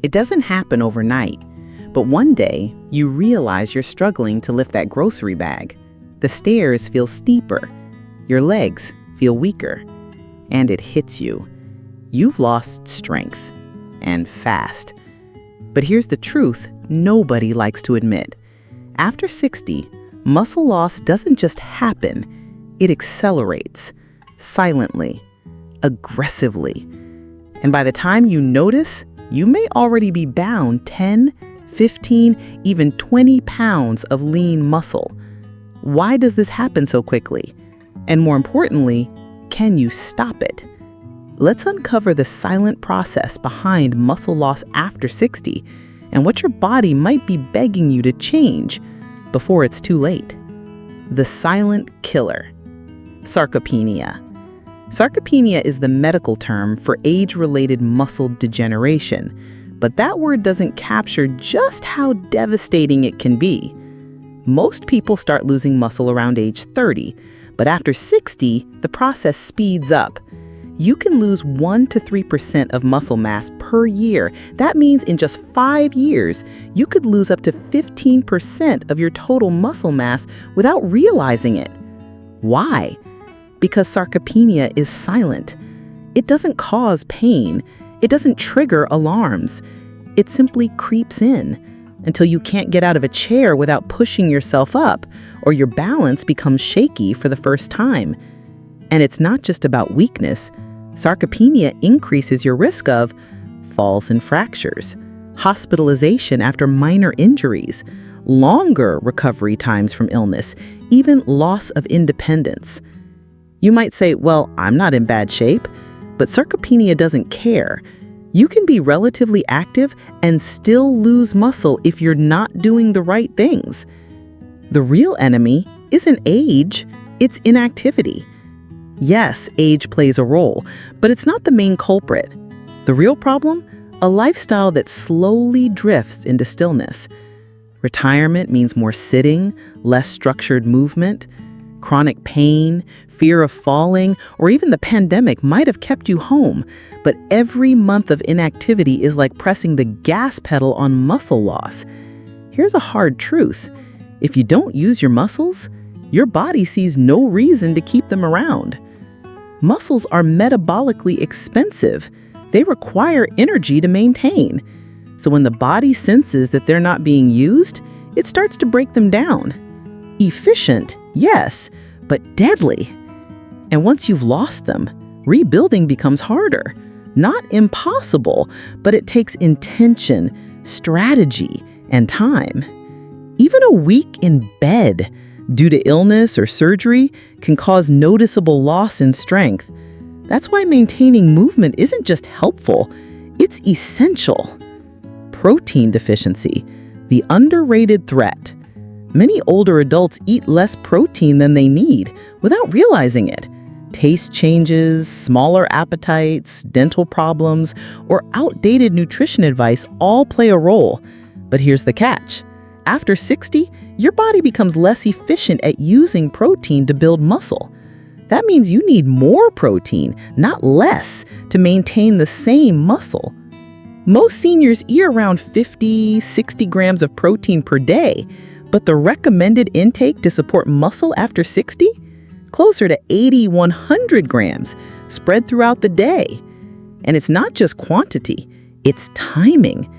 It doesn't happen overnight, but one day you realize you're struggling to lift that grocery bag. The stairs feel steeper, your legs feel weaker, and it hits you. You've lost strength, and fast. But here's the truth nobody likes to admit. After 60, muscle loss doesn't just happen, it accelerates, silently, aggressively. And by the time you notice, you may already be bound 10, 15, even 20 pounds of lean muscle. Why does this happen so quickly? And more importantly, can you stop it? Let's uncover the silent process behind muscle loss after 60 and what your body might be begging you to change before it's too late. The silent killer, sarcopenia. Sarcopenia is the medical term for age-related muscle degeneration, but that word doesn't capture just how devastating it can be. Most people start losing muscle around age 30, but after 60, the process speeds up. You can lose 1 to 3% of muscle mass per year. That means in just 5 years, you could lose up to 15% of your total muscle mass without realizing it. Why? Because sarcopenia is silent. It doesn't cause pain. It doesn't trigger alarms. It simply creeps in until you can't get out of a chair without pushing yourself up, or your balance becomes shaky for the first time. And it's not just about weakness. Sarcopenia increases your risk of falls and fractures, hospitalization after minor injuries, longer recovery times from illness, even loss of independence. You might say, well, I'm not in bad shape, but sarcopenia doesn't care. You can be relatively active and still lose muscle if you're not doing the right things. The real enemy isn't age, it's inactivity. Yes, age plays a role, but it's not the main culprit. The real problem? A lifestyle that slowly drifts into stillness. Retirement means more sitting, less structured movement. Chronic pain, fear of falling, or even the pandemic might have kept you home, but every month of inactivity is like pressing the gas pedal on muscle loss. Here's a hard truth. If you don't use your muscles, your body sees no reason to keep them around. Muscles are metabolically expensive. They require energy to maintain. So when the body senses that they're not being used, it starts to break them down. Efficient, yes, but deadly. And once you've lost them, rebuilding becomes harder. Not impossible, but it takes intention, strategy, and time. Even a week in bed due to illness or surgery can cause noticeable loss in strength. That's why maintaining movement isn't just helpful, it's essential. Protein deficiency, the underrated threat. Many older adults eat less protein than they need without realizing it. Taste changes, smaller appetites, dental problems, or outdated nutrition advice all play a role. But here's the catch. After 60, your body becomes less efficient at using protein to build muscle. That means you need more protein, not less, to maintain the same muscle. Most seniors eat around 50, 60 grams of protein per day, but the recommended intake to support muscle after 60? Closer to 80, 100 grams, spread throughout the day. And it's not just quantity, it's timing.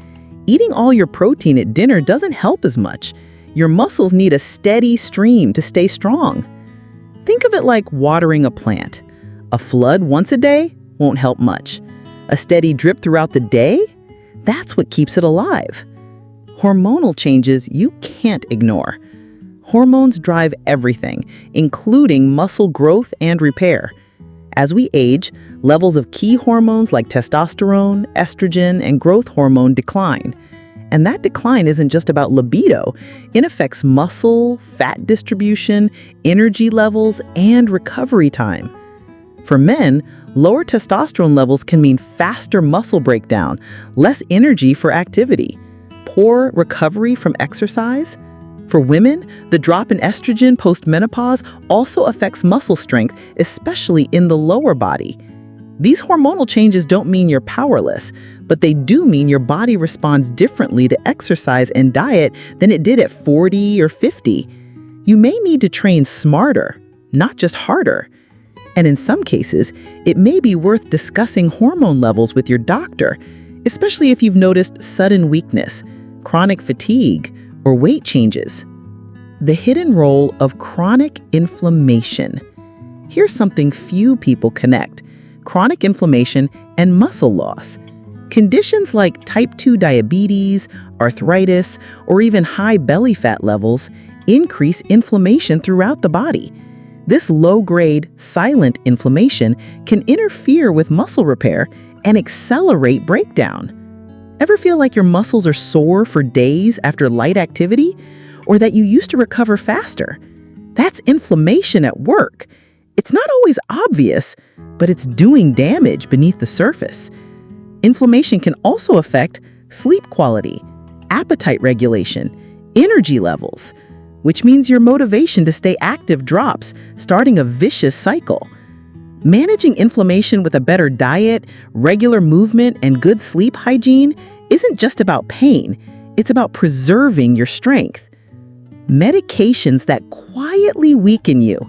Eating all your protein at dinner doesn't help as much. Your muscles need a steady stream to stay strong. Think of it like watering a plant. A flood once a day won't help much. A steady drip throughout the day? That's what keeps it alive. Hormonal changes you can't ignore. Hormones drive everything, including muscle growth and repair. As we age, levels of key hormones like testosterone, estrogen, and growth hormone decline. And that decline isn't just about libido. It affects muscle, fat distribution, energy levels, and recovery time. For men, lower testosterone levels can mean faster muscle breakdown, less energy for activity, poor recovery from exercise. For women, the drop in estrogen post-menopause also affects muscle strength, especially in the lower body. These hormonal changes don't mean you're powerless, but they do mean your body responds differently to exercise and diet than it did at 40 or 50. You may need to train smarter, not just harder. And in some cases, it may be worth discussing hormone levels with your doctor, especially if you've noticed sudden weakness, chronic fatigue, or weight changes. The hidden role of chronic inflammation. Here's something few people connect: chronic inflammation and muscle loss. Conditions like type 2 diabetes, arthritis, or even high belly fat levels increase inflammation throughout the body. This low-grade, silent inflammation can interfere with muscle repair and accelerate breakdown. Ever feel like your muscles are sore for days after light activity, or that you used to recover faster? That's inflammation at work. It's not always obvious, but it's doing damage beneath the surface. Inflammation can also affect sleep quality, appetite regulation, energy levels, which means your motivation to stay active drops, starting a vicious cycle. Managing inflammation with a better diet, regular movement, and good sleep hygiene isn't just about pain, it's about preserving your strength. Medications that quietly weaken you.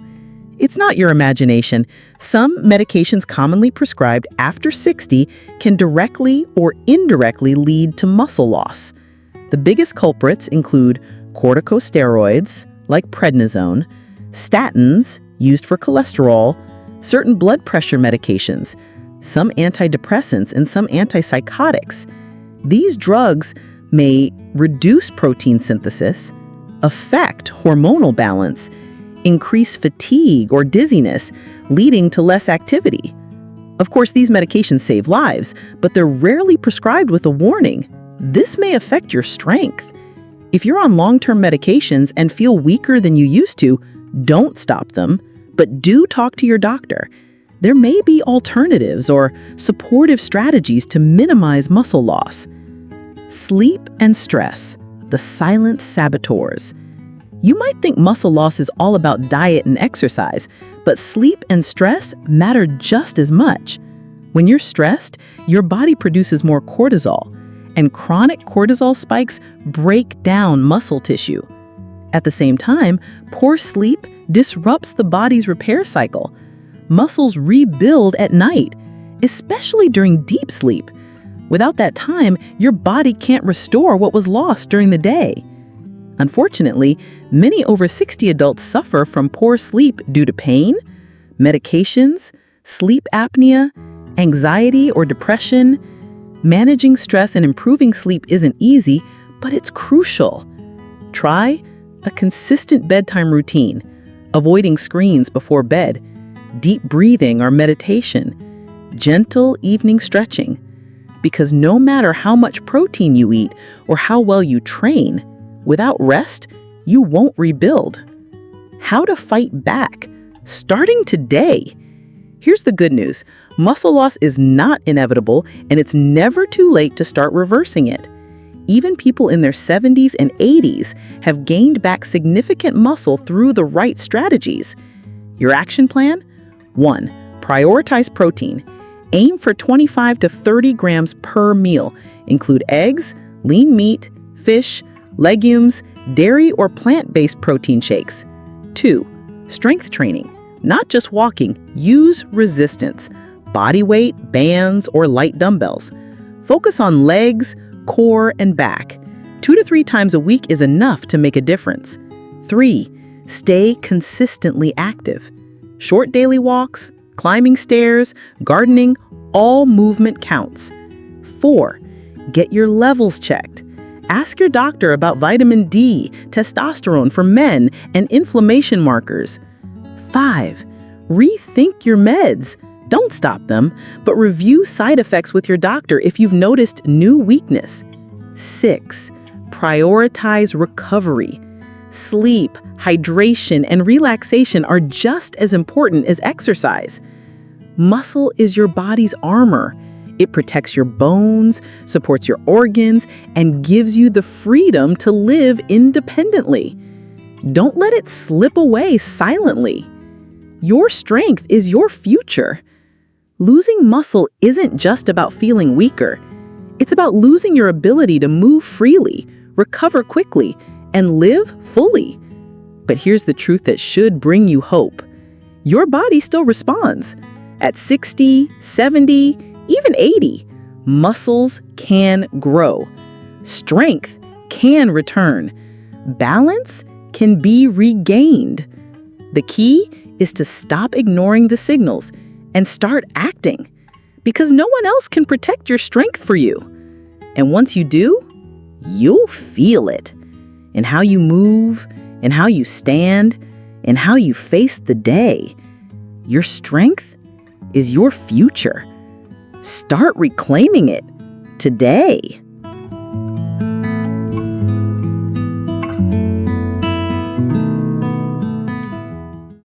It's not your imagination. Some medications commonly prescribed after 60 can directly or indirectly lead to muscle loss. The biggest culprits include corticosteroids, like prednisone, statins, used for cholesterol, certain blood pressure medications, some antidepressants, and some antipsychotics. These drugs may reduce protein synthesis, affect hormonal balance, increase fatigue or dizziness, leading to less activity. Of course, these medications save lives, but they're rarely prescribed with a warning. This may affect your strength. If you're on long-term medications and feel weaker than you used to, don't stop them, but do talk to your doctor. There may be alternatives or supportive strategies to minimize muscle loss. Sleep and stress, the silent saboteurs. You might think muscle loss is all about diet and exercise, but sleep and stress matter just as much. When you're stressed, your body produces more cortisol, and chronic cortisol spikes break down muscle tissue. At the same time, poor sleep disrupts the body's repair cycle. Muscles rebuild at night, especially during deep sleep. Without that time, your body can't restore what was lost during the day. Unfortunately, many over 60 adults suffer from poor sleep due to pain, medications, sleep apnea, anxiety or depression. Managing stress and improving sleep isn't easy, but it's crucial. Try a consistent bedtime routine, avoiding screens before bed, deep breathing or meditation, gentle evening stretching. Because no matter how much protein you eat or how well you train, without rest, you won't rebuild. How to fight back, starting today. Here's the good news. Muscle loss is not inevitable, and it's never too late to start reversing it. Even people in their 70s and 80s have gained back significant muscle through the right strategies. Your action plan? 1. Prioritize protein. Aim for 25 to 30 grams per meal. Include eggs, lean meat, fish, legumes, dairy or plant-based protein shakes. 2. Strength training. Not just walking, use resistance, body weight, bands, or light dumbbells. Focus on legs, core, and back. 2 to 3 times a week is enough to make a difference. 3. Stay consistently active. Short daily walks, climbing stairs, gardening, all movement counts. 4. Get your levels checked. Ask your doctor about vitamin D, testosterone for men, and inflammation markers. 5. Rethink your meds. Don't stop them, but review side effects with your doctor if you've noticed new weakness. 6. Prioritize recovery. Sleep, hydration, and relaxation are just as important as exercise. Muscle is your body's armor. It protects your bones, supports your organs, and gives you the freedom to live independently. Don't let it slip away silently. Your strength is your future. Losing muscle isn't just about feeling weaker. It's about losing your ability to move freely, recover quickly, and live fully. But here's the truth that should bring you hope. Your body still responds. At 60, 70, even 80, muscles can grow. Strength can return. Balance can be regained. The key is to stop ignoring the signals and start acting, because no one else can protect your strength for you. And once you do, you'll feel it in how you move, in how you stand, in how you face the day. Your strength is your future. Start reclaiming it today.